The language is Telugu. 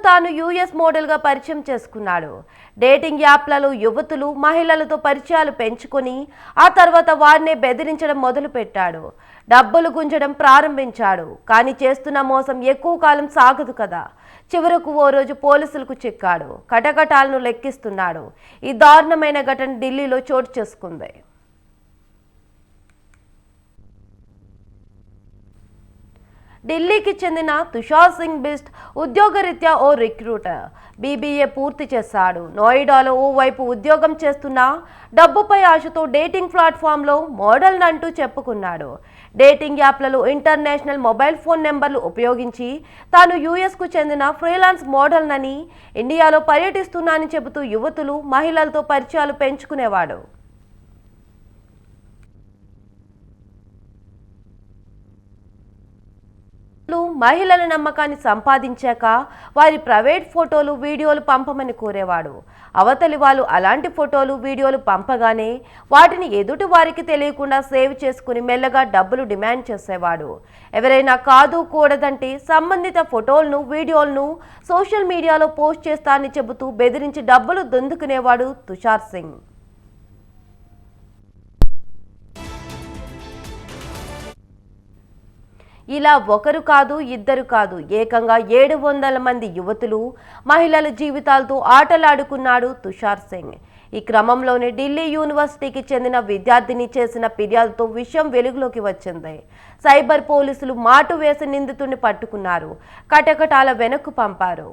తాను యూఎస్ మోడల్గా పరిచయం చేసుకున్నాడు. డేటింగ్ యాప్లలో యువతులు మహిళలతో పరిచయాలు పెంచుకొని ఆ తర్వాత వారినే బెదిరించడం మొదలుపెట్టాడు. డబ్బులు గుంజడం ప్రారంభించాడు. కానీ చేస్తున్న మోసం ఎక్కువ కాలం సాగదు కదా. చివరకు ఓ రోజు పోలీసులకు చిక్కాడు. కటకటాలను లెక్కిస్తున్నాడు. ఈ దారుణమైన ఘటన ఢిల్లీలో చోటు చేసుకుంది. ఢిల్లీకి చెందిన తుషార్ సింగ్ బిస్ట్ ఉద్యోగరీత్యా ఓ రిక్రూటర్. బీబీఏ పూర్తి చేశాడు. నోయిడాలో ఓవైపు ఉద్యోగం చేస్తున్నా డబ్బుపై ఆశతో డేటింగ్ ప్లాట్ఫామ్లో మోడల్ అంటూ చెప్పుకున్నాడు. డేటింగ్ యాప్లలో ఇంటర్నేషనల్ మొబైల్ ఫోన్ నెంబర్లు ఉపయోగించి తాను యూఎస్కు చెందిన ఫ్రీలాన్స్ మోడల్నని, ఇండియాలో పర్యటిస్తున్నానని చెబుతూ యువతులు మహిళలతో పరిచయాలు పెంచుకునేవాడు. మహిళల నమ్మకాన్ని సంపాదించాక వారి ప్రైవేట్ ఫోటోలు వీడియోలు పంపమని కోరేవాడు. అవతలి వాళ్ళు అలాంటి ఫోటోలు వీడియోలు పంపగానే వాటిని ఎదుటి వారికి తెలియకుండా సేవ్ చేసుకుని మెల్లగా డబ్బులు డిమాండ్ చేసేవాడు. ఎవరైనా కాదు కూడదంటే సంబంధిత ఫోటోలను వీడియోలను సోషల్ మీడియాలో పోస్ట్ చేస్తానని చెబుతూ బెదిరించి డబ్బులు దొందుకునేవాడు తుషార్ సింగ్. ఇలా ఒకరు కాదు, ఇద్దరు కాదు, ఏకంగా 700 మంది యువతులు మహిళల జీవితాలతో ఆటలాడుకున్నాడు తుషార్ సింగ్. ఈ క్రమంలోనే ఢిల్లీ యూనివర్సిటీకి చెందిన విద్యార్థిని చేసిన ఫిర్యాదుతో విషయం వెలుగులోకి వచ్చింది. సైబర్ పోలీసులు మాటు వేసి నిందితుడిని పట్టుకున్నారు. కటకటాల వెనక్కు పంపారు.